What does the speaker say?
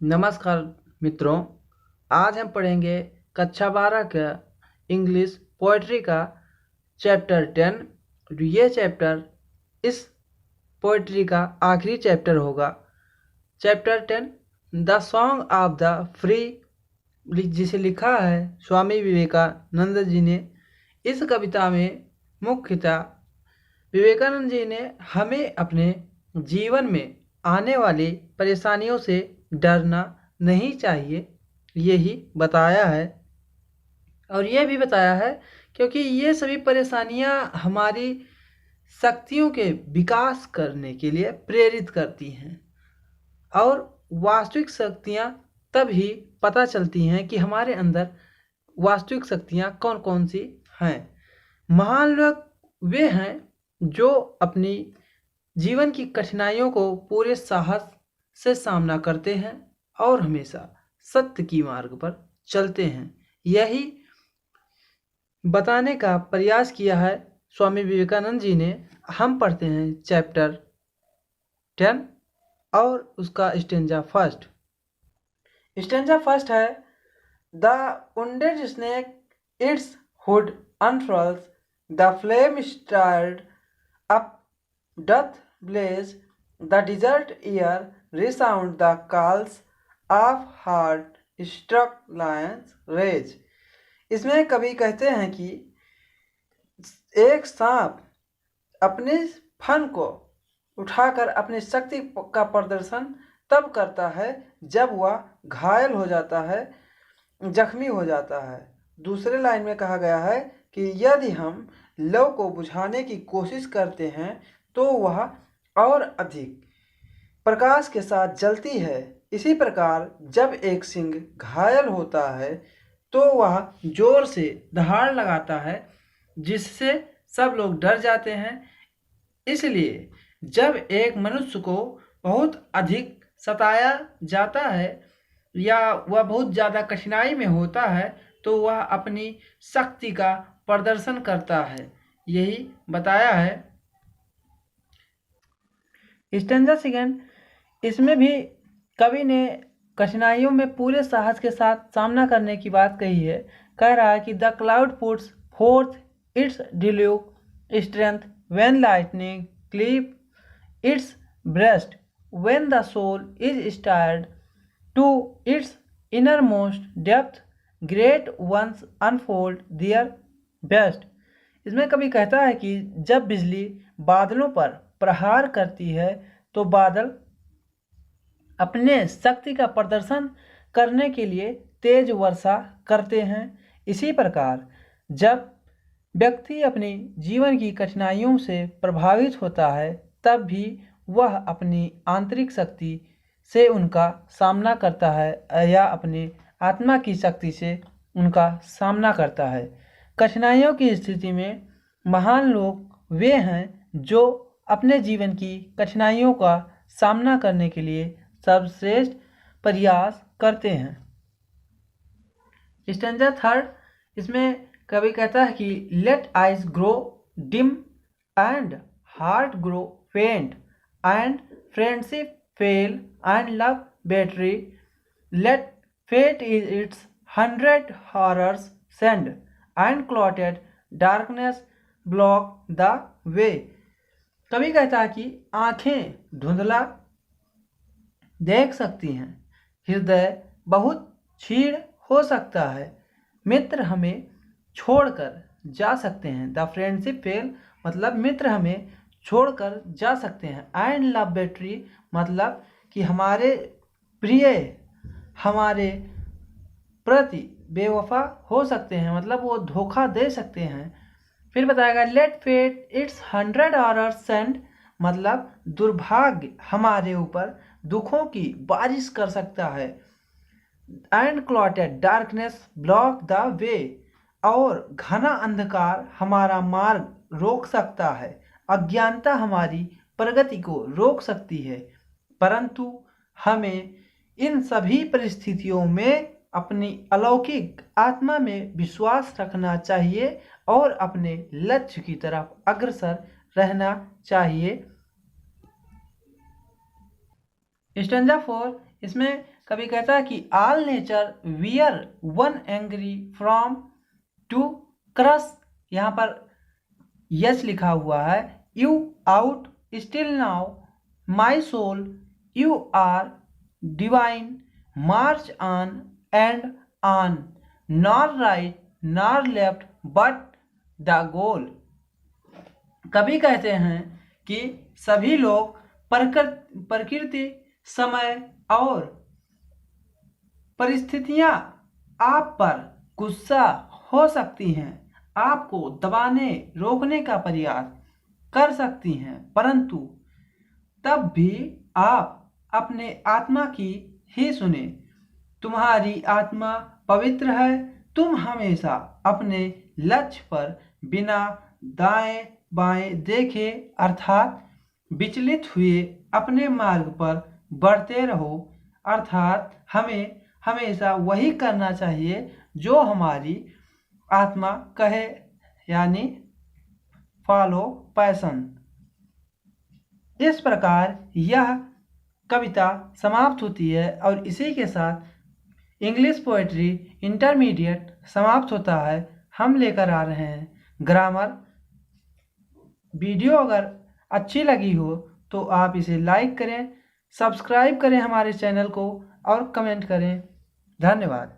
नमस्कार मित्रों। आज हम पढ़ेंगे कक्षा 12 का इंग्लिश पोएट्री का चैप्टर 10। ये चैप्टर इस पोएट्री का आखिरी चैप्टर होगा। Chapter 10 the song of the free, जिसे लिखा है स्वामी विवेकानंद जी ने। इस कविता में मुख्यतः विवेकानंद जी ने हमें अपने जीवन में आने वाली परेशानियों से डरना नहीं चाहिए, यही बताया है। और यह भी बताया है क्योंकि ये सभी परेशानियां हमारी शक्तियों के विकास करने के लिए प्रेरित करती हैं। और वास्तविक शक्तियां तभी पता चलती हैं कि हमारे अंदर वास्तविक शक्तियां कौन कौन सी हैं। महान लोग वे हैं जो अपनी जीवन की कठिनाइयों को पूरे साहस से सामना करते हैं और हमेशा सत्य की मार्ग पर चलते हैं। यही बताने का प्रयास किया है स्वामी विवेकानंद जी ने। हम पढ़ते हैं चैप्टर 10 और उसका स्टेंजा फर्स्ट। स्टेंजा फर्स्ट है the wounded snake its hood unfurls, the flame stirred up doth blaze, the desert air resound the calls of heart struck lions rage। इसमें कवि कहते हैं कि एक सांप अपने फन को उठाकर अपनी शक्ति का प्रदर्शन तब करता है जब वह घायल हो जाता है, जख्मी हो जाता है। दूसरे लाइन में कहा गया है कि यदि हम लौ को बुझाने की कोशिश करते हैं तो वह और अधिक प्रकाश के साथ जलती है। इसी प्रकार जब एक सिंह घायल होता है तो वह जोर से दहाड़ लगाता है, जिससे सब लोग डर जाते हैं। इसलिए जब एक मनुष्य को बहुत अधिक सताया जाता है या वह बहुत ज़्यादा कठिनाई में होता है तो वह अपनी शक्ति का प्रदर्शन करता है, यही बताया है। स्टेंजा सेकंड, इसमें भी कवि ने कठिनाइयों में पूरे साहस के साथ सामना करने की बात कही है। कह रहा है कि the cloud puts forth its deluge strength when lightning cleaves its breast, when the soul is stirred to its innermost depth great ones unfold their best. इसमें कवि कहता है कि जब बिजली बादलों पर प्रहार करती है तो बादल अपने शक्ति का प्रदर्शन करने के लिए तेज वर्षा करते हैं। इसी प्रकार जब व्यक्ति अपनी जीवन की कठिनाइयों से प्रभावित होता है तब भी वह अपनी आंतरिक शक्ति से उनका सामना करता है या अपनी आत्मा की शक्ति से उनका सामना करता है। कठिनाइयों की स्थिति में महान लोग वे हैं जो अपने जीवन की कठिनाइयों का सामना करने के लिए सर्वश्रेष्ठ प्रयास करते हैं। स्टेंजा थर्ड, इसमें कवि कहता है कि let eyes grow dim and heart grow faint and friendship fail and love betray, let fate is its 100 horrors send and clotted darkness block the way. कवि कहता है कि आंखें धुंधला देख सकती हैं, हृदय बहुत क्षीण हो सकता है, मित्र हमें छोड़कर जा सकते हैं। द फ्रेंडशिप फेल मतलब मित्र हमें छोड़कर जा सकते हैं। एंड लव बैटरी मतलब कि हमारे प्रिय हमारे प्रति बेवफा हो सकते हैं, मतलब वो धोखा दे सकते हैं। फिर बताएगा let fate its 100 horror send मतलब दुर्भाग्य हमारे ऊपर दुखों की बारिश कर सकता है। And clotted darkness block the वे और घना अंधकार हमारा मार्ग रोक सकता है। अज्ञानता हमारी प्रगति को रोक सकती है, परंतु हमें इन सभी परिस्थितियों में अपनी अलौकिक आत्मा में विश्वास रखना चाहिए और अपने लक्ष्य की तरफ अग्रसर रहना चाहिए। स्टेंजा 4, इसमें कवि कहता है कि all nature wear one angry from to cross, यहाँ पर यस लिखा हुआ है, you out still now my soul, you are divine, march on and on, nor right nor left but the goal. कवि कहते हैं कि सभी लोग प्रकृति, समय और परिस्थितियां आप पर गुस्सा हो सकती हैं, आपको दबाने रोकने का प्रयास कर सकती हैं, परंतु तब भी आप अपने आत्मा की ही सुने। तुम्हारी आत्मा पवित्र है, तुम हमेशा अपने लक्ष्य पर बिना दाएं बाएं देखे अर्थात विचलित हुए अपने मार्ग पर बढ़ते रहो, अर्थात हमें हमेशा वही करना चाहिए जो हमारी आत्मा कहे, यानी फॉलो पैशन। इस प्रकार यह कविता समाप्त होती है और इसी के साथ इंग्लिश पोएट्री इंटरमीडिएट समाप्त होता है। हम लेकर आ रहे हैं ग्रामर। वीडियो अगर अच्छी लगी हो तो आप इसे लाइक करें, सब्सक्राइब करें हमारे चैनल को और कमेंट करें। धन्यवाद।